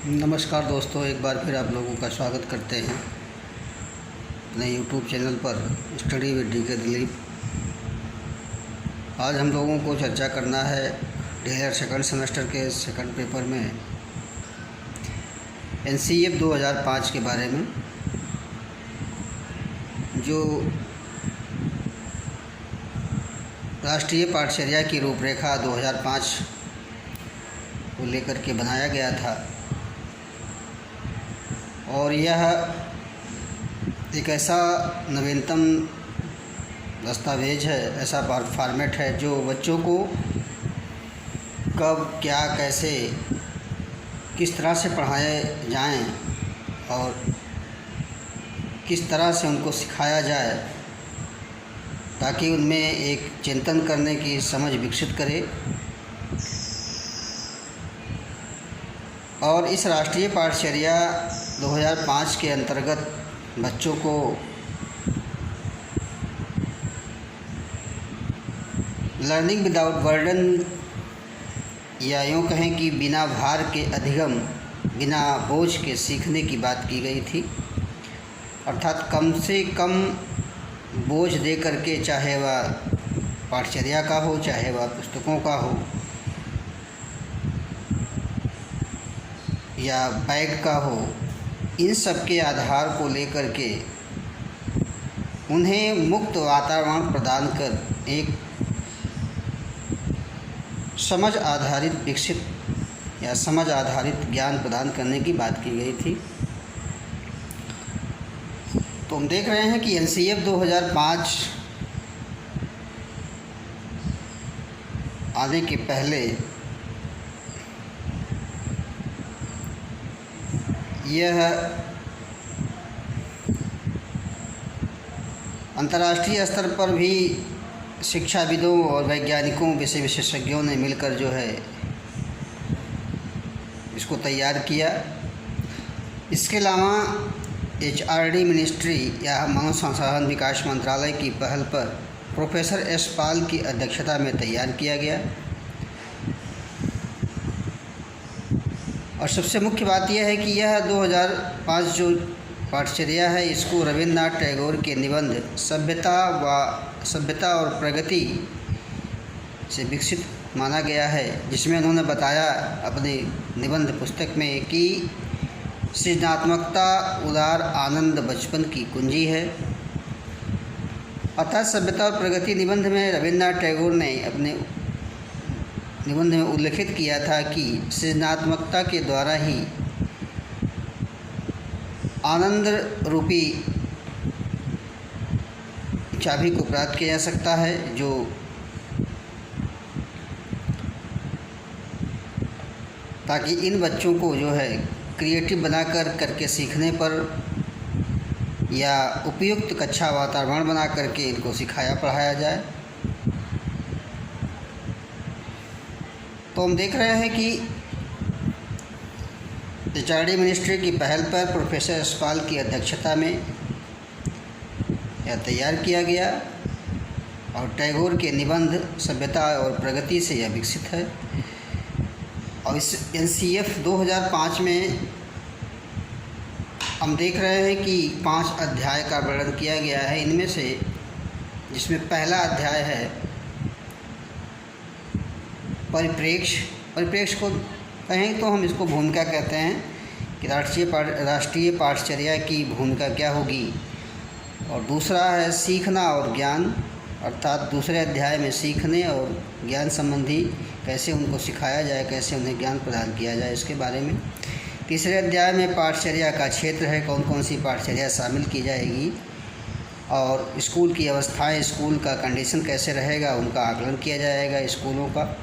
नमस्कार दोस्तों, एक बार फिर आप लोगों का स्वागत करते हैं अपने YouTube चैनल पर स्टडी विद DK दिलीप। आज हम लोगों को चर्चा करना है DELED सेकंड सेमेस्टर के सेकंड पेपर में NCEF 2005 के बारे में, जो राष्ट्रीय पाठचर्या की रूपरेखा 2005 को लेकर के बनाया गया था। और यह एक ऐसा नवीनतम दस्तावेज़ है, ऐसा फॉर्मेट है जो बच्चों को कब, क्या, कैसे, किस तरह से पढ़ाए जाएं और किस तरह से उनको सिखाया जाए ताकि उनमें एक चिंतन करने की समझ विकसित करे। और इस राष्ट्रीय पाठचर्या 2005 के अंतर्गत बच्चों को लर्निंग विदाउट बर्डन, या यूँ कहें कि बिना भार के अधिगम, बिना बोझ के सीखने की बात की गई थी। अर्थात कम से कम बोझ दे करके, चाहे वह पाठचर्या का हो, चाहे वह पुस्तकों का हो या बैग का हो, इन सब के आधार को लेकर के उन्हें मुक्त वातावरण प्रदान कर एक समझ आधारित विकसित या समझ आधारित ज्ञान प्रदान करने की बात की गई थी। तो हम देख रहे हैं कि NCEF 2005 आने के पहले यह अंतर्राष्ट्रीय स्तर पर भी शिक्षाविदों और वैज्ञानिकों, विषय विशेषज्ञों ने मिलकर जो है इसको तैयार किया। इसके अलावा HRD मिनिस्ट्री या मानव संसाधन विकास मंत्रालय की पहल पर प्रोफेसर एस पाल की अध्यक्षता में तैयार किया गया। और सबसे मुख्य बात यह है कि यह 2005 जो पाठचर्या है, इसको रविन्द्रनाथ टैगोर के निबंध सभ्यता और प्रगति से विकसित माना गया है, जिसमें उन्होंने बताया अपने निबंध पुस्तक में कि सृजनात्मकता उदार आनंद बचपन की कुंजी है। अर्थात सभ्यता और प्रगति निबंध में रविन्द्रनाथ टैगोर ने अपने निबंध में उल्लेखित किया था कि सृजनात्मकता के द्वारा ही आनंद रूपी चाबी को प्राप्त किया जा सकता है, जो ताकि इन बच्चों को जो है क्रिएटिव बनाकर करके सीखने पर या उपयुक्त कक्षा वातावरण बना करके इनको सिखाया पढ़ाया जाए। तो हम देख रहे हैं कि HRD मिनिस्ट्री की पहल पर प्रोफेसर यशपाल की अध्यक्षता में यह तैयार किया गया और टैगोर के निबंध सभ्यता और प्रगति से यह विकसित है। और इस NCEF 2005 में हम देख रहे हैं कि 5 अध्याय का वर्णन किया गया है। इनमें से जिसमें पहला अध्याय है परिप्रेक्ष्य को कहें तो हम इसको भूमिका कहते हैं कि राष्ट्रीय पाठचर्या की भूमिका क्या होगी। और दूसरा है सीखना और ज्ञान, अर्थात दूसरे अध्याय में सीखने और ज्ञान संबंधी कैसे उनको सिखाया जाए, कैसे उन्हें ज्ञान प्रदान किया जाए, इसके बारे में। तीसरे अध्याय में पाठचर्या का क्षेत्र है, कौन कौन सी पाठचर्या शामिल की जाएगी और स्कूल की अवस्थाएं, स्कूल का कंडीशन कैसे रहेगा, उनका आकलन किया जाएगा स्कूलों का।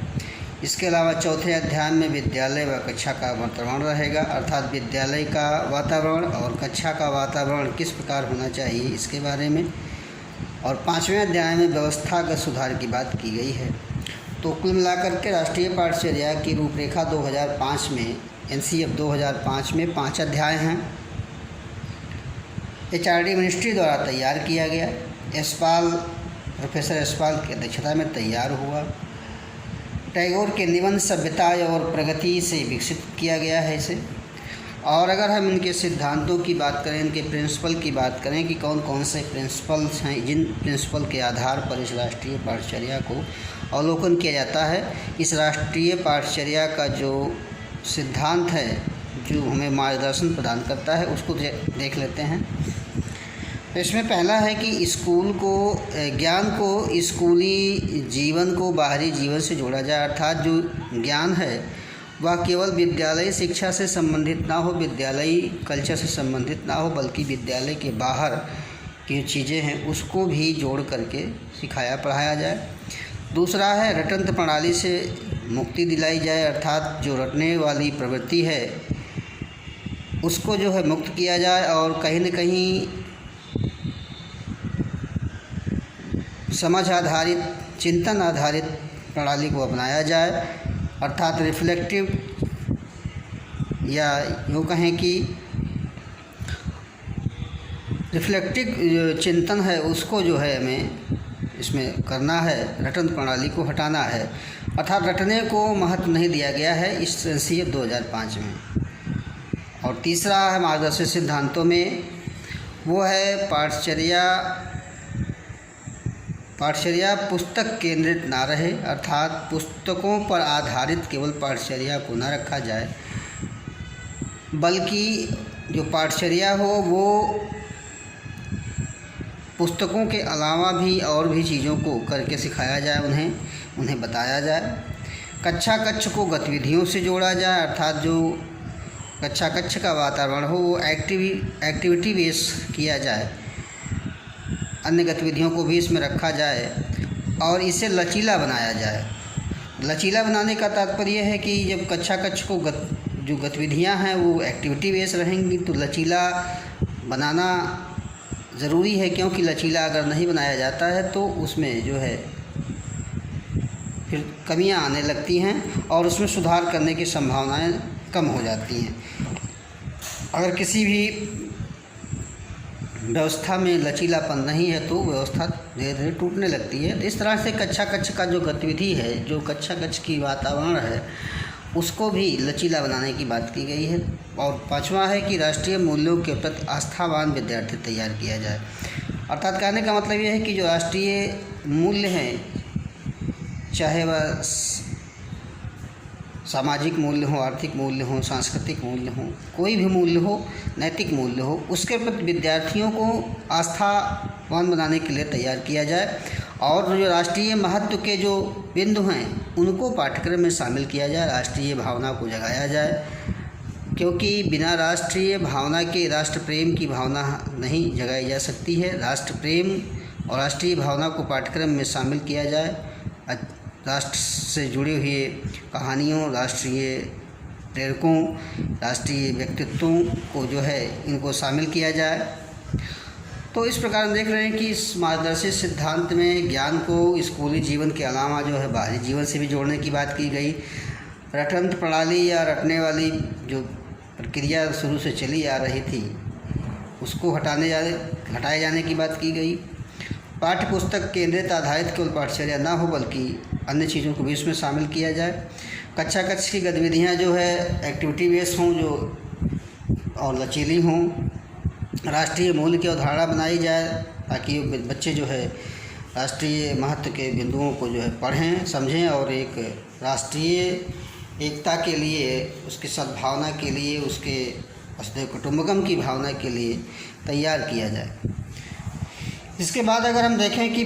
इसके अलावा चौथे अध्याय में विद्यालय व कक्षा का वातावरण रहेगा, अर्थात विद्यालय का वातावरण और कक्षा का वातावरण किस प्रकार होना चाहिए, इसके बारे में। और 5वें अध्याय में व्यवस्थागत सुधार की बात की गई है। तो कुल मिलाकर के राष्ट्रीय पाठचर्या की रूपरेखा 2005 में, NCEF 2005 में 5 अध्याय हैं। HRD मिनिस्ट्री द्वारा तैयार किया गया, प्रोफेसर यशपाल की अध्यक्षता में तैयार हुआ। टैगोर के निबंध सभ्यता और प्रगति से विकसित किया गया है इसे। और अगर हम इनके सिद्धांतों की बात करें, इनके प्रिंसिपल की बात करें कि कौन कौन से प्रिंसिपल्स हैं, जिन प्रिंसिपल के आधार पर इस राष्ट्रीय पाठचर्या को अवलोकन किया जाता है, इस राष्ट्रीय पाठचर्या का जो सिद्धांत है जो हमें मार्गदर्शन प्रदान करता है, उसको देख लेते हैं। तो इसमें पहला है कि ज्ञान को स्कूली जीवन को बाहरी जीवन से जोड़ा जाए, अर्थात जो ज्ञान है वह केवल विद्यालय शिक्षा से संबंधित ना हो, विद्यालयी कल्चर से संबंधित ना हो, बल्कि विद्यालय के बाहर की चीज़ें हैं उसको भी जोड़ करके सिखाया पढ़ाया जाए। दूसरा है रटंत प्रणाली से मुक्ति दिलाई जाए, अर्थात जो रटने वाली प्रवृत्ति है उसको जो है मुक्त किया जाए और कहीं न कहीं समझ आधारित, चिंतन आधारित प्रणाली को अपनाया जाए, अर्थात रिफ्लेक्टिव या यूँ कहें कि रिफ्लेक्टिव चिंतन है उसको जो है हमें इसमें करना है, रटन प्रणाली को हटाना है, अर्थात रटने को महत्व नहीं दिया गया है इस एनसीएफ 2005 में। और तीसरा है मार्गदर्शक सिद्धांतों में, वो है पाठचर्या पुस्तक केंद्रित ना रहे, अर्थात पुस्तकों पर आधारित केवल पाठचर्या को ना रखा जाए, बल्कि जो पाठचर्या हो वो पुस्तकों के अलावा भी और भी चीज़ों को करके सिखाया जाए, उन्हें बताया जाए। कक्षा कक्ष को गतिविधियों से जोड़ा जाए, अर्थात जो कक्षा कक्ष का वातावरण हो वो एक्टिविटी बेस किया जाए, अन्य गतिविधियों को भी इसमें रखा जाए और इसे लचीला बनाया जाए। लचीला बनाने का तात्पर्य है कि जब कक्षा कक्ष को जो गतिविधियां हैं वो एक्टिविटी बेस रहेंगी तो लचीला बनाना ज़रूरी है, क्योंकि लचीला अगर नहीं बनाया जाता है तो उसमें जो है फिर कमियां आने लगती हैं और उसमें सुधार करने की संभावनाएं कम हो जाती हैं। अगर किसी भी व्यवस्था में लचीलापन नहीं है तो व्यवस्था धीरे धीरे टूटने लगती है। इस तरह से कक्षा कक्ष का जो गतिविधि है, जो कक्षा कक्ष की वातावरण है, उसको भी लचीला बनाने की बात की गई है। और पांचवा है कि राष्ट्रीय मूल्यों के प्रति आस्थावान विद्यार्थी तैयार किया जाए, अर्थात कहने का मतलब ये है कि जो राष्ट्रीय मूल्य हैं, चाहे वह सामाजिक मूल्य हो, आर्थिक मूल्य हो, सांस्कृतिक मूल्य हो, कोई भी मूल्य हो, नैतिक मूल्य हो, उसके प्रति विद्यार्थियों को आस्थावान बनाने के लिए तैयार किया जाए और जो राष्ट्रीय महत्व के जो बिंदु हैं उनको पाठ्यक्रम में शामिल किया जाए, राष्ट्रीय भावना को जगाया जाए, क्योंकि बिना राष्ट्रीय भावना के राष्ट्र प्रेम की भावना नहीं जगाई जा सकती है। राष्ट्र प्रेम और राष्ट्रीय भावना को पाठ्यक्रम में शामिल किया जाए, राष्ट्र से जुड़े हुए कहानियों, राष्ट्रीय प्रेरकों, राष्ट्रीय व्यक्तित्वों को जो है इनको शामिल किया जाए। तो इस प्रकार हम देख रहे हैं कि इस मार्गदर्शी सिद्धांत में ज्ञान को स्कूली जीवन के अलावा जो है बाहरी जीवन से भी जोड़ने की बात की गई। रटंत प्रणाली या रटने वाली जो प्रक्रिया शुरू से चली आ रही थी उसको हटाए जाने की बात की गई। पाठ्य पुस्तक केंद्रित आधारित केवल पाठचर्या ना हो बल्कि अन्य चीज़ों को भी इसमें शामिल किया जाए। कक्षा कक्ष की गतिविधियाँ जो है एक्टिविटी बेस्ड हों जो और लचीली हों। राष्ट्रीय मूल्य की अवधारणा बनाई जाए ताकि बच्चे जो है राष्ट्रीय महत्व के बिंदुओं को जो है पढ़ें, समझें और एक राष्ट्रीय एकता के लिए, उसकी सद्भावना के लिए, उसके वसुधैव कुटुंबकम की भावना के लिए तैयार किया जाए। इसके बाद अगर हम देखें कि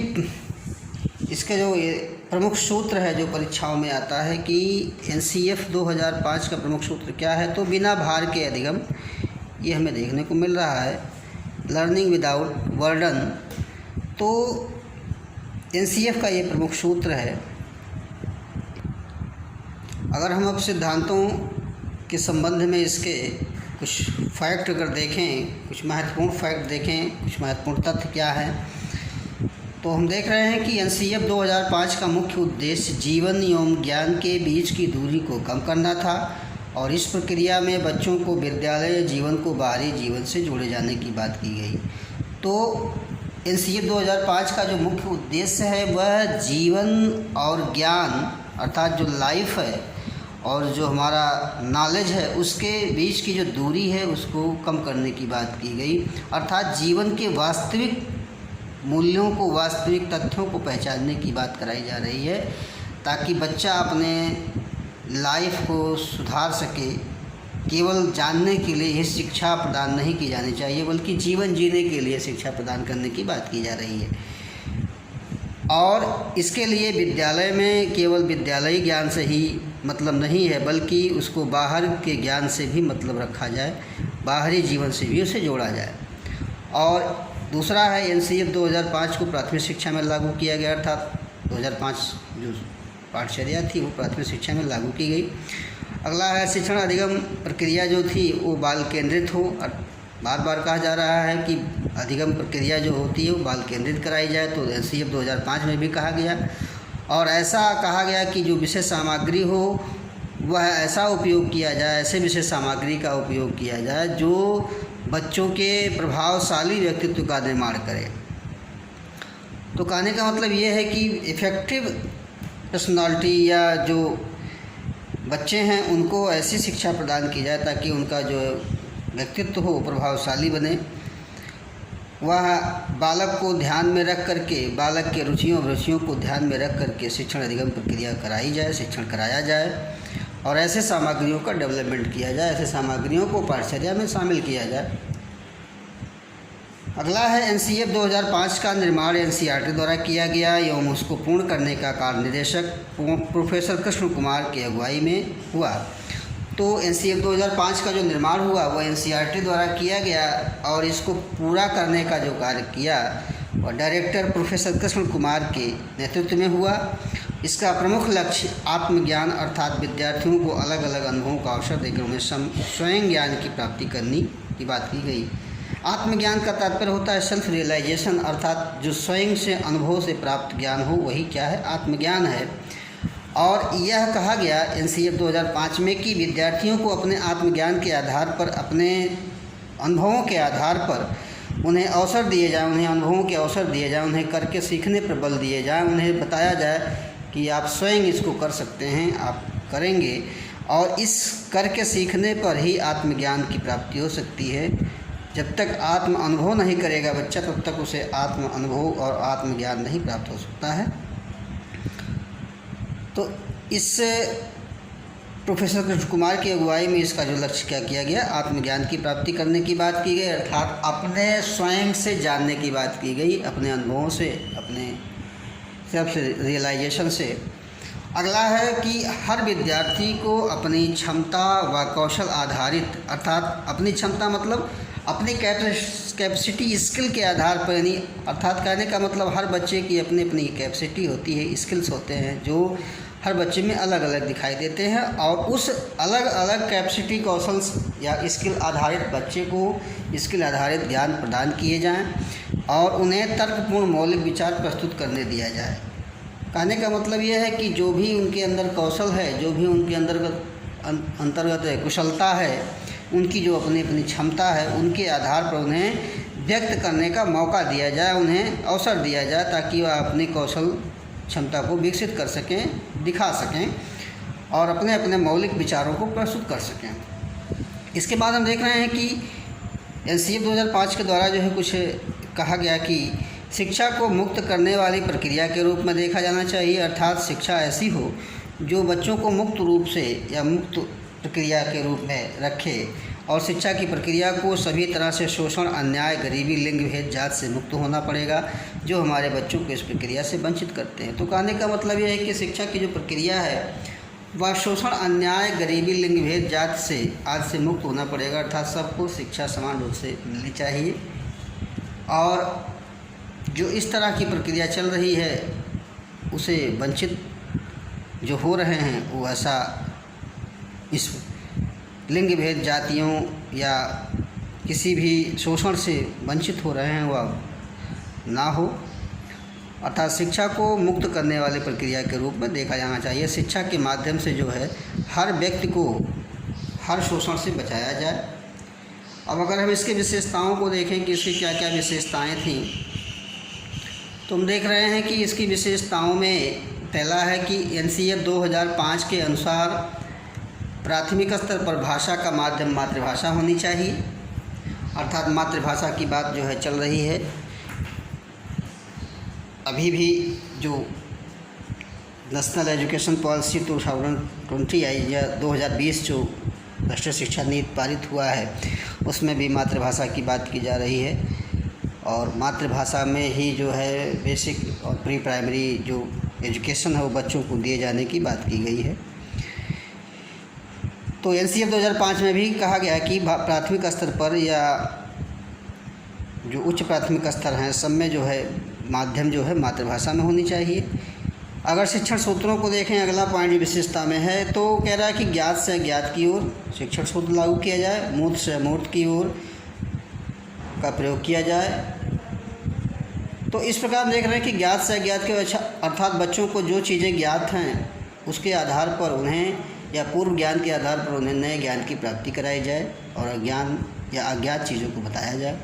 इसके जो ये प्रमुख सूत्र है जो परीक्षाओं में आता है कि एनसीएफ 2005 का प्रमुख सूत्र क्या है, तो बिना भार के अधिगम, ये हमें देखने को मिल रहा है। लर्निंग विदाउट बर्डन, तो एनसीएफ का ये प्रमुख सूत्र है। अगर हम अब सिद्धांतों के संबंध में इसके कुछ फैक्ट अगर देखें, कुछ महत्वपूर्ण फैक्ट देखें, कुछ महत्वपूर्ण तथ्य क्या है, तो हम देख रहे हैं कि एनसीएफ 2005 का मुख्य उद्देश्य जीवन एवं ज्ञान के बीच की दूरी को कम करना था और इस प्रक्रिया में बच्चों को विद्यालय जीवन को बाहरी जीवन से जोड़े जाने की बात की गई। तो एनसीएफ 2005 का जो मुख्य उद्देश्य है वह जीवन और ज्ञान अर्थात जो लाइफ है और जो हमारा नॉलेज है उसके बीच की जो दूरी है उसको कम करने की बात की गई। अर्थात जीवन के वास्तविक मूल्यों को, वास्तविक तथ्यों को पहचानने की बात कराई जा रही है, ताकि बच्चा अपने लाइफ को सुधार सके। केवल जानने के लिए ही शिक्षा प्रदान नहीं की जानी चाहिए, बल्कि जीवन जीने के लिए शिक्षा प्रदान करने की बात की जा रही है। और इसके लिए विद्यालय में केवल विद्यालयी ज्ञान से ही मतलब नहीं है, बल्कि उसको बाहर के ज्ञान से भी मतलब रखा जाए, बाहरी जीवन से भी उसे जोड़ा जाए। और दूसरा है NCF 2005 को प्राथमिक शिक्षा में लागू किया गया, अर्थात 2005 जो पाठचर्या थी वो प्राथमिक शिक्षा में लागू की गई। अगला है शिक्षण अधिगम प्रक्रिया जो थी वो बाल केंद्रित हो। बार बार कहा जा रहा है कि अधिगम प्रक्रिया जो होती है वो बाल केंद्रित कराई जाए, तो NCF 2005 में भी कहा गया। और ऐसा कहा गया कि जो विषय सामग्री हो वह ऐसा उपयोग किया जाए, ऐसे विषय सामग्री का उपयोग किया जाए जो बच्चों के प्रभावशाली व्यक्तित्व का निर्माण करे। तो कहने का मतलब ये है कि इफ़ेक्टिव पर्सनालिटी या जो बच्चे हैं उनको ऐसी शिक्षा प्रदान की जाए ताकि उनका जो व्यक्तित्व हो प्रभावशाली बने। वह बालक को ध्यान में रख करके, बालक के रुचियों अभिरुचियों को ध्यान में रख करके शिक्षण अधिगम प्रक्रिया कराई जाए, शिक्षण कराया जाए और ऐसे सामग्रियों का डेवलपमेंट किया जाए, ऐसे सामग्रियों को पाठचर्या में शामिल किया जाए। अगला है NCF 2005 का निर्माण NCERT द्वारा किया गया एवं उसको पूर्ण करने का कार्य निदेशक प्रोफेसर कृष्ण कुमार की अगुवाई में हुआ। तो NCF 2005 का जो निर्माण हुआ वो NCERT द्वारा किया गया और इसको पूरा करने का जो कार्य किया वह डायरेक्टर प्रोफेसर कृष्ण कुमार के नेतृत्व में हुआ। इसका प्रमुख लक्ष्य आत्मज्ञान अर्थात विद्यार्थियों को अलग अलग अनुभवों का अवसर देकर उन्हें स्वयं ज्ञान की प्राप्ति करने की बात की गई। आत्मज्ञान का तात्पर्य होता है सेल्फ रियलाइजेशन, अर्थात जो स्वयं से अनुभव से प्राप्त ज्ञान हो वही क्या है, आत्मज्ञान है। और यह कहा गया NCF 2005 में कि विद्यार्थियों को अपने आत्मज्ञान के आधार पर, अपने अनुभवों के आधार पर उन्हें अवसर दिए जाएं, उन्हें अनुभवों के अवसर दिए जाएं, उन्हें करके सीखने पर बल दिए जाएं, उन्हें बताया जाए कि आप स्वयं इसको कर सकते हैं, आप करेंगे और इस करके सीखने पर ही आत्मज्ञान की प्राप्ति हो सकती है। जब तक आत्म अनुभव नहीं करेगा बच्चा तब तक उसे आत्म अनुभव और आत्मज्ञान नहीं प्राप्त हो सकता है। तो इस प्रोफेसर कृष्ण कुमार की अगुवाई में इसका जो लक्ष्य क्या किया गया, आत्मज्ञान की प्राप्ति करने की बात की गई, अर्थात अपने स्वयं से जानने की बात की गई, अपने अनुभवों से, अपने सेल्फ रियलाइजेशन से। अगला है कि हर विद्यार्थी को अपनी क्षमता व कौशल आधारित, अर्थात अपनी क्षमता मतलब अपनी कैपेसिटी स्किल के आधार पर, यानी अर्थात कहने का मतलब हर बच्चे की अपनी अपनी कैपेसिटी होती है, स्किल्स होते हैं जो हर बच्चे में अलग अलग दिखाई देते हैं और उस अलग अलग कैपेसिटी कौशल या स्किल आधारित बच्चे को स्किल आधारित ज्ञान प्रदान किए जाएं और उन्हें तर्कपूर्ण मौलिक विचार प्रस्तुत करने दिया जाए। कहने का मतलब यह है कि जो भी उनके अंदर कौशल है, जो भी उनके अंतर्गत कुशलता है, उनकी जो अपनी अपनी क्षमता है उनके आधार पर उन्हें व्यक्त करने का मौका दिया जाए, उन्हें अवसर दिया जाए ताकि वह अपनी कौशल क्षमता को विकसित कर सकें, दिखा सकें और अपने अपने मौलिक विचारों को प्रस्तुत कर सकें। इसके बाद हम देख रहे हैं कि NCF 2005 के द्वारा जो है कुछ कहा गया कि शिक्षा को मुक्त करने वाली प्रक्रिया के रूप में देखा जाना चाहिए, अर्थात शिक्षा ऐसी हो जो बच्चों को मुक्त रूप से या मुक्त प्रक्रिया के रूप में रखे और शिक्षा की प्रक्रिया को सभी तरह से शोषण, अन्याय, गरीबी, लिंग भेद, जात से मुक्त होना पड़ेगा जो हमारे बच्चों को इस प्रक्रिया से वंचित करते हैं। तो कहने का मतलब यह है कि शिक्षा की जो प्रक्रिया है वह शोषण, अन्याय, गरीबी, लिंग भेद, जात से आज से मुक्त होना पड़ेगा, अर्थात सबको शिक्षा समान रूप से मिलनी चाहिए। और जो इस तरह की प्रक्रिया चल रही है उसे वंचित जो हो रहे हैं वो ऐसा इस लिंग भेद, जातियों या किसी भी शोषण से वंचित हो रहे हैं वह ना हो, अर्थात शिक्षा को मुक्त करने वाली प्रक्रिया के रूप में देखा जाना चाहिए। शिक्षा के माध्यम से जो है हर व्यक्ति को हर शोषण से बचाया जाए। अब अगर हम इसकी विशेषताओं को देखें कि इसकी क्या क्या विशेषताएं थीं, तो हम देख रहे हैं कि इसकी विशेषताओं में पहला है कि NCF 2005 के अनुसार प्राथमिक स्तर पर भाषा का माध्यम मातृभाषा होनी चाहिए, अर्थात मातृभाषा की बात जो है चल रही है। अभी भी जो नेशनल एजुकेशन पॉलिसी 2020 आई या 2020 जो राष्ट्रीय शिक्षा नीति पारित हुआ है, उसमें भी मातृभाषा की बात की जा रही है और मातृभाषा में ही जो है बेसिक और प्री प्राइमरी जो एजुकेशन है वो बच्चों को दिए जाने की बात की गई है। तो एनसीएफ 2005 में भी कहा गया कि प्राथमिक स्तर पर या जो उच्च प्राथमिक स्तर हैं सब में जो है माध्यम जो है मातृभाषा में होनी चाहिए। अगर शिक्षण सूत्रों को देखें, अगला पॉइंट विशेषता में है, तो कह रहा है कि ज्ञात से अज्ञात की ओर शिक्षण सूत्र लागू किया जाए, मूर्त से अमूर्त की ओर का प्रयोग किया जाए। तो इस प्रकार देख रहे हैं कि ज्ञात से अज्ञात के अर्थात बच्चों को जो चीज़ें ज्ञात हैं उसके आधार पर उन्हें या पूर्व ज्ञान के आधार पर उन्हें नए ज्ञान की प्राप्ति कराई जाए और अज्ञान या अज्ञात चीज़ों को बताया जाए।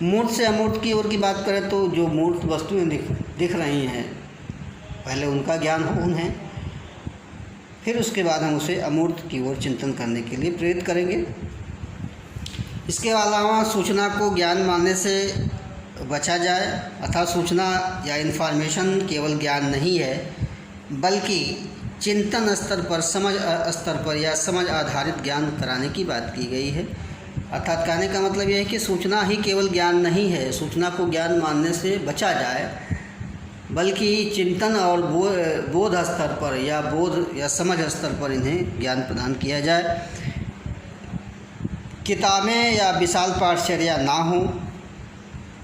मूर्त से अमूर्त की ओर की बात करें तो जो मूर्त वस्तुएं दिख रही हैं पहले उनका ज्ञान हो उन्हें, फिर उसके बाद हम उसे अमूर्त की ओर चिंतन करने के लिए प्रेरित करेंगे। इसके अलावा सूचना को ज्ञान मानने से बचा जाए, अर्थात सूचना या इन्फॉर्मेशन केवल ज्ञान नहीं है बल्कि चिंतन स्तर पर, समझ स्तर पर या समझ आधारित ज्ञान कराने की बात की गई है। अर्थात कहने का मतलब यह है कि सूचना ही केवल ज्ञान नहीं है, सूचना को ज्ञान मानने से बचा जाए बल्कि चिंतन और बोध स्तर पर या बोध या समझ स्तर पर इन्हें ज्ञान प्रदान किया जाए। किताबें या विशाल पाठचर्या ना हो,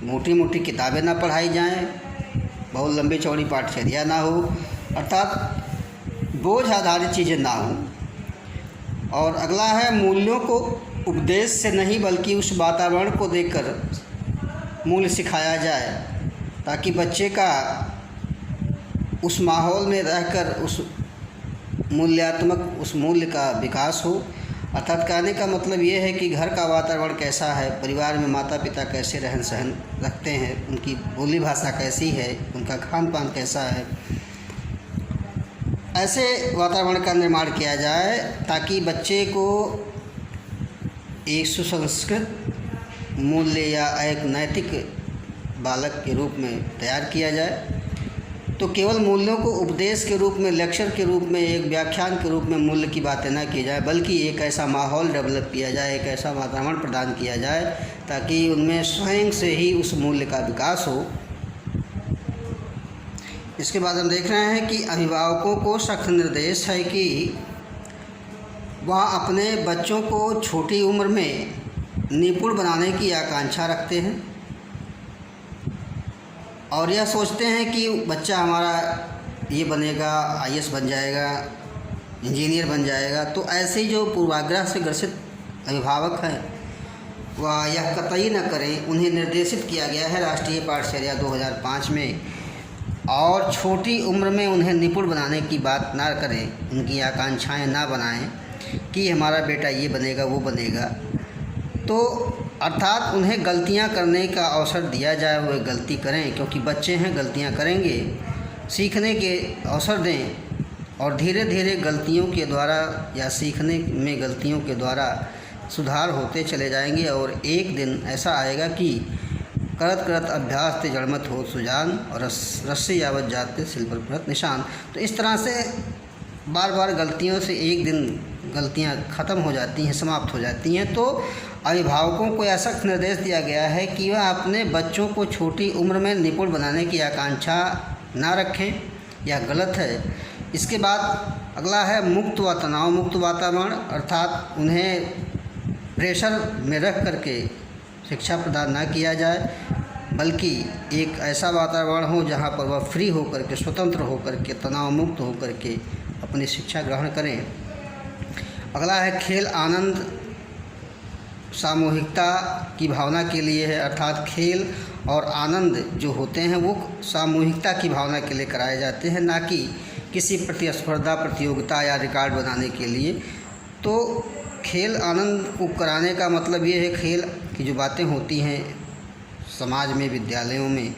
मोटी मोटी किताबें ना पढ़ाई जाएं, बहुत लंबी चौड़ी पाठचर्या ना हो, अर्थात बोझ आधारित चीज़ें ना हो। और अगला है मूल्यों को उपदेश से नहीं बल्कि उस वातावरण को देखकर मूल्य सिखाया जाए ताकि बच्चे का उस माहौल में रहकर उस मूल्य का विकास हो। अर्थात कहने का मतलब ये है कि घर का वातावरण कैसा है, परिवार में माता पिता कैसे रहन सहन रखते हैं, उनकी बोली भाषा कैसी है, उनका खान पान कैसा है, ऐसे वातावरण का निर्माण किया जाए ताकि बच्चे को एक सुसंस्कृत मूल्य या एक नैतिक बालक के रूप में तैयार किया जाए। तो केवल मूल्यों को उपदेश के रूप में, लेक्चर के रूप में, एक व्याख्यान के रूप में मूल्य की बातें ना की जाए बल्कि एक ऐसा माहौल डेवलप किया जाए, एक ऐसा वातावरण प्रदान किया जाए ताकि उनमें स्वयं से ही उस मूल्य का विकास हो। इसके बाद हम देख रहे हैं कि अभिभावकों को सख्त निर्देश है कि वह अपने बच्चों को छोटी उम्र में निपुण बनाने की आकांक्षा रखते हैं और यह सोचते हैं कि बच्चा हमारा ये बनेगा, आईएएस बन जाएगा, इंजीनियर बन जाएगा। तो ऐसे जो पूर्वाग्रह से ग्रसित अभिभावक हैं वह यह कतई न करें। उन्हें निर्देशित किया गया है राष्ट्रीय पाठचर्या 2005 में, और छोटी उम्र में उन्हें निपुण बनाने की बात ना करें, उनकी आकांक्षाएं ना बनाएं कि हमारा बेटा ये बनेगा वो बनेगा। तो अर्थात उन्हें गलतियां करने का अवसर दिया जाए, वो गलती करें क्योंकि बच्चे हैं, गलतियां करेंगे, सीखने के अवसर दें और धीरे धीरे गलतियों के द्वारा या सीखने में गलतियों के द्वारा सुधार होते चले जाएंगे और एक दिन ऐसा आएगा कि करत करत अभ्यास ते जड़मत हो सुजान और रस्सी यावत जाते सिल पर पड़त निशान। तो इस तरह से बार बार गलतियों से एक दिन गलतियां ख़त्म हो जाती हैं, समाप्त हो जाती हैं। तो अभिभावकों को ऐसा निर्देश दिया गया है कि वह अपने बच्चों को छोटी उम्र में निपुण बनाने की आकांक्षा ना रखें, यह गलत है। इसके बाद अगला है मुक्त व तनाव मुक्त वातावरण, अर्थात उन्हें प्रेशर में रख करके शिक्षा प्रदान ना किया जाए बल्कि एक ऐसा वातावरण हो जहाँ पर वह फ्री होकर के, स्वतंत्र होकर के, तनाव मुक्त होकर के अपनी शिक्षा ग्रहण करें। अगला है खेल आनंद सामूहिकता की भावना के लिए है, अर्थात खेल और आनंद जो होते हैं वो सामूहिकता की भावना के लिए कराए जाते हैं, ना कि किसी प्रतिस्पर्धा, प्रतियोगिता या रिकॉर्ड बनाने के लिए। तो खेल आनंद को कराने का मतलब ये है खेल की जो बातें होती हैं समाज में, विद्यालयों में,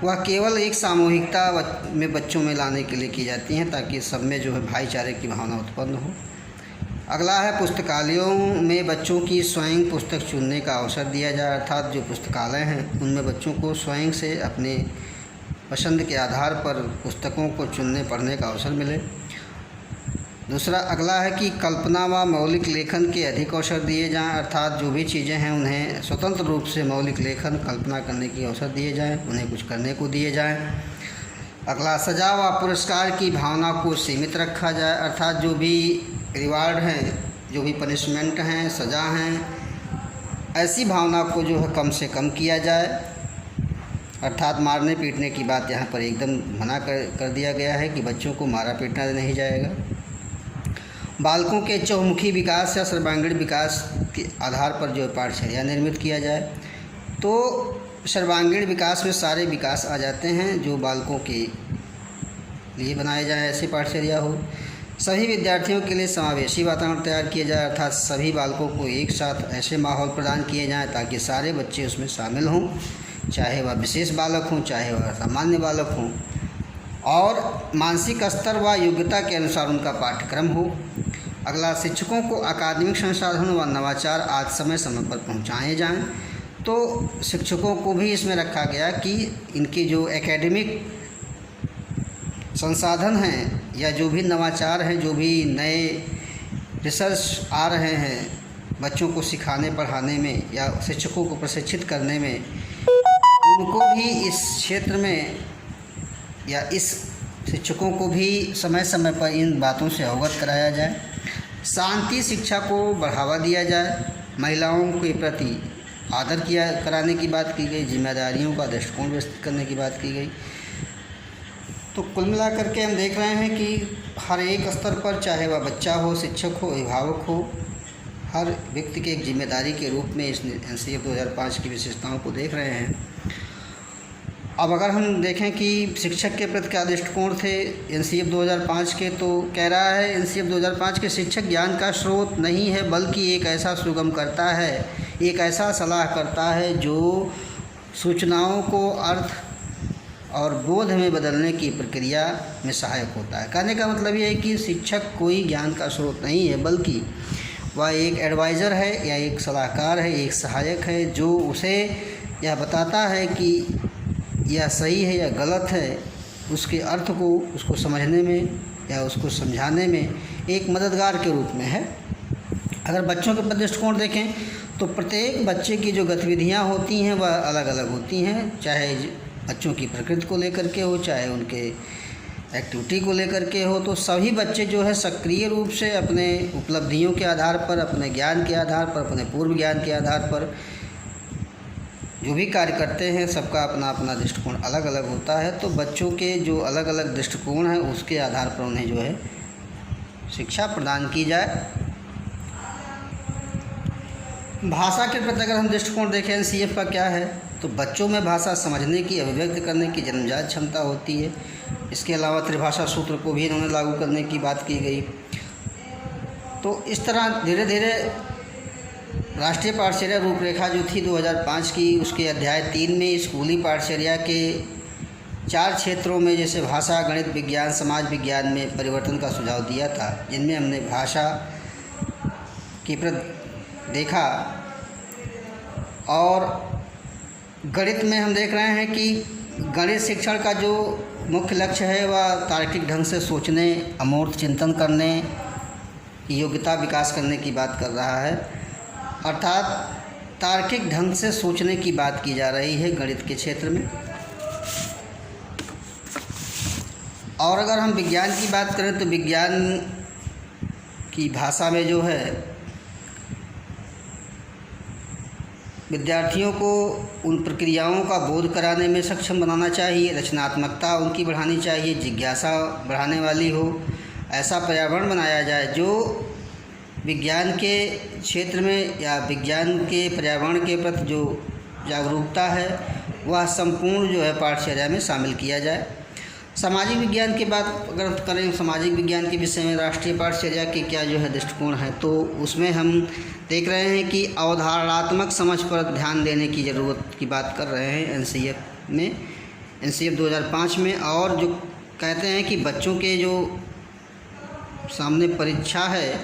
वह केवल एक सामूहिकता में बच्चों में लाने के लिए की जाती हैं ताकि सब में जो है भाईचारे की भावना उत्पन्न हो। अगला है पुस्तकालयों में बच्चों की स्वयं पुस्तक चुनने का अवसर दिया जाए, अर्थात जो पुस्तकालय हैं उनमें बच्चों को स्वयं से अपने पसंद के आधार पर पुस्तकों को चुनने पढ़ने का अवसर मिले। दूसरा अगला है कि कल्पना व मौलिक लेखन के अधिक अवसर दिए जाएं, अर्थात जो भी चीज़ें हैं उन्हें स्वतंत्र रूप से मौलिक लेखन कल्पना करने की अवसर दिए जाएं, उन्हें कुछ करने को दिए जाएं। अगला सजा व पुरस्कार की भावना को सीमित रखा जाए, अर्थात जो भी रिवार्ड हैं, जो भी पनिशमेंट हैं, सज़ा हैं, ऐसी भावना को जो है कम से कम किया जाए, अर्थात मारने पीटने की बात यहाँ पर एकदम मना कर दिया गया है कि बच्चों को मारा पीटना नहीं जाएगा। बालकों के चहुमुखी विकास या सर्वांगीण विकास के आधार पर जो पाठचर्या निर्मित किया जाए। तो सर्वांगीण विकास में सारे विकास आ जाते हैं जो बालकों के लिए बनाए जाए, ऐसी पाठचर्या हो। सभी विद्यार्थियों के लिए समावेशी वातावरण तैयार किया जाए, अर्थात सभी बालकों को एक साथ ऐसे माहौल प्रदान किए जाएँ ताकि सारे बच्चे उसमें शामिल हों, चाहे वह विशेष बालक हों चाहे वह सामान्य बालक हों, और मानसिक स्तर व योग्यता के अनुसार उनका पाठ्यक्रम हो। अगला शिक्षकों को अकादमिक संसाधन व नवाचार आज समय समय पर पहुंचाए जाएं। तो शिक्षकों को भी इसमें रखा गया कि इनके जो एकेडमिक संसाधन हैं या जो भी नवाचार हैं, जो भी नए रिसर्च आ रहे हैं बच्चों को सिखाने पढ़ाने में या शिक्षकों को प्रशिक्षित करने में, उनको भी इस क्षेत्र में या इस शिक्षकों को भी समय समय पर इन बातों से अवगत कराया जाए। शांति शिक्षा को बढ़ावा दिया जाए, महिलाओं के प्रति आदर कराने की बात की गई, जिम्मेदारियों का दृष्टिकोण विकसित करने की बात की गई। तो कुल मिलाकर के हम देख रहे हैं कि हर एक स्तर पर, चाहे वह बच्चा हो, शिक्षक हो, अभिभावक हो, हर व्यक्ति के एक जिम्मेदारी के रूप में इस एनसीएफ 2005 की विशेषताओं को देख रहे हैं। अब अगर हम देखें कि शिक्षक के प्रति क्या दृष्टिकोण थे एनसीएफ 2005 के, तो कह रहा है एनसीएफ 2005 के शिक्षक ज्ञान का स्रोत नहीं है बल्कि एक ऐसा सुगम करता है, एक ऐसा सलाह करता है जो सूचनाओं को अर्थ और बोध में बदलने की प्रक्रिया में सहायक होता है। कहने का मतलब ये है कि शिक्षक कोई ज्ञान का स्रोत नहीं है बल्कि वह एक एडवाइज़र है या एक सलाहकार है, एक सहायक है जो उसे यह बताता है कि यह सही है या गलत है, उसके अर्थ को उसको समझने में या उसको समझाने में एक मददगार के रूप में है। अगर बच्चों के दृष्टिकोण देखें तो प्रत्येक बच्चे की जो गतिविधियां होती हैं वह अलग अलग होती हैं, चाहे बच्चों की प्रकृति को लेकर के हो, चाहे उनके एक्टिविटी को लेकर के हो। तो सभी बच्चे जो है सक्रिय रूप से अपने उपलब्धियों के आधार पर, अपने ज्ञान के आधार पर, अपने पूर्व ज्ञान के आधार पर जो भी कार्य करते हैं, सबका अपना अपना दृष्टिकोण अलग अलग होता है। तो बच्चों के जो अलग अलग दृष्टिकोण हैं उसके आधार पर उन्हें जो है शिक्षा प्रदान की जाए। भाषा के प्रति अगर हम दृष्टिकोण देखें एनसीएफ का क्या है, तो बच्चों में भाषा समझने की, अभिव्यक्त करने की जन्मजात क्षमता होती है। इसके अलावा त्रिभाषा सूत्र को भी इन्होंने लागू करने की बात की गई। तो इस तरह धीरे धीरे राष्ट्रीय पाठचर्या रूपरेखा जो थी 2005 की, उसके अध्याय 3 में स्कूली पाठचर्या के 4 क्षेत्रों में, जैसे भाषा, गणित विज्ञान, समाज विज्ञान में परिवर्तन का सुझाव दिया था, जिनमें हमने भाषा की प्रति देखा। और गणित में हम देख रहे हैं कि गणित शिक्षण का जो मुख्य लक्ष्य है वह तार्किक ढंग से सोचने, अमूर्त चिंतन करने की योग्यता विकास करने की बात कर रहा है, अर्थात तार्किक ढंग से सोचने की बात की जा रही है गणित के क्षेत्र में। और अगर हम विज्ञान की बात करें तो विज्ञान की भाषा में जो है विद्यार्थियों को उन प्रक्रियाओं का बोध कराने में सक्षम बनाना चाहिए, रचनात्मकता उनकी बढ़ानी चाहिए, जिज्ञासा बढ़ाने वाली हो, ऐसा पर्यावरण बनाया जाए जो विज्ञान के क्षेत्र में या विज्ञान के पर्यावरण के प्रति जो जागरूकता है वह संपूर्ण जो है पाठचर्या में शामिल किया जाए। सामाजिक विज्ञान की बात अगर करें, सामाजिक विज्ञान के विषय में राष्ट्रीय पाठचर्या के क्या जो है दृष्टिकोण है, तो उसमें हम देख रहे हैं कि अवधारणात्मक समझ पर ध्यान देने की ज़रूरत की बात कर रहे हैं एनसीएफ में, एनसीएफ 2005 में। और जो कहते हैं कि बच्चों के जो सामने परीक्षा है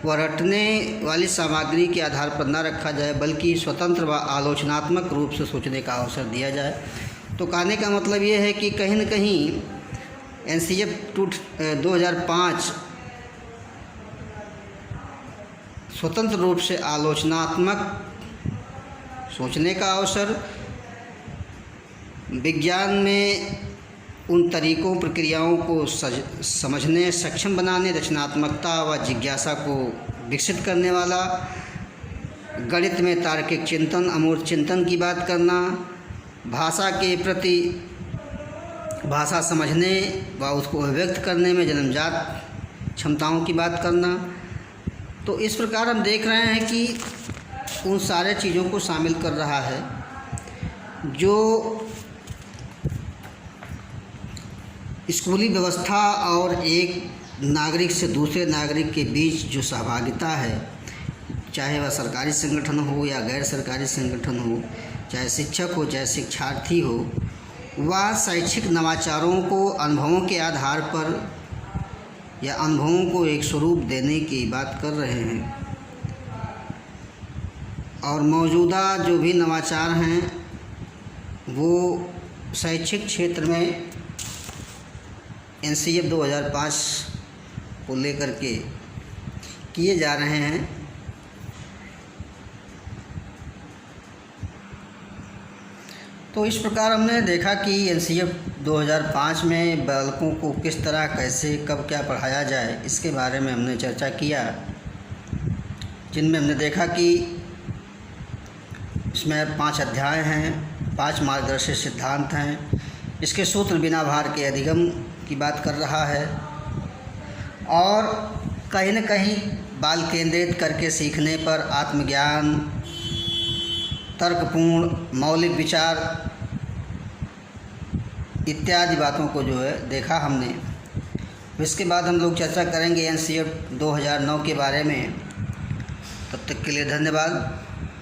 वह रटने वाली सामग्री के आधार पर न रखा जाए, बल्कि स्वतंत्र व आलोचनात्मक रूप से सोचने का अवसर दिया जाए। तो कहने का मतलब ये है कि कहीं न कहीं NCF 2005 स्वतंत्र रूप से आलोचनात्मक सोचने का अवसर, विज्ञान में उन तरीक़ों प्रक्रियाओं को समझने सक्षम बनाने, रचनात्मकता व जिज्ञासा को विकसित करने वाला, गणित में तार्किक चिंतन, अमूर्त चिंतन की बात करना, भाषा के प्रति भाषा समझने व उसको अभिव्यक्त करने में जन्मजात क्षमताओं की बात करना। तो इस प्रकार हम देख रहे हैं कि उन सारे चीज़ों को शामिल कर रहा है जो स्कूली व्यवस्था और एक नागरिक से दूसरे नागरिक के बीच जो सहभागिता है, चाहे वह सरकारी संगठन हो या गैर सरकारी संगठन हो, चाहे शिक्षक हो चाहे शिक्षार्थी हो, वह शैक्षिक नवाचारों को अनुभवों के आधार पर या अनुभवों को एक स्वरूप देने की बात कर रहे हैं। और मौजूदा जो भी नवाचार हैं वो शैक्षिक क्षेत्र में NCF 2005 को लेकर के किए जा रहे हैं। तो इस प्रकार हमने देखा कि NCF 2005 में बालकों को किस तरह, कैसे, कब क्या पढ़ाया जाए, इसके बारे में हमने चर्चा किया, जिनमें हमने देखा कि इसमें 5 अध्याय हैं, 5 मार्गदर्शी सिद्धांत हैं। इसके सूत्र बिना भार के अधिगम की बात कर रहा है और कहीं न कहीं बाल केंद्रित करके सीखने पर आत्मज्ञान, तर्कपूर्ण मौलिक विचार इत्यादि बातों को जो है देखा हमने। इसके बाद हम लोग चर्चा करेंगे NCF 2009 के बारे में। तब तक के लिए धन्यवाद।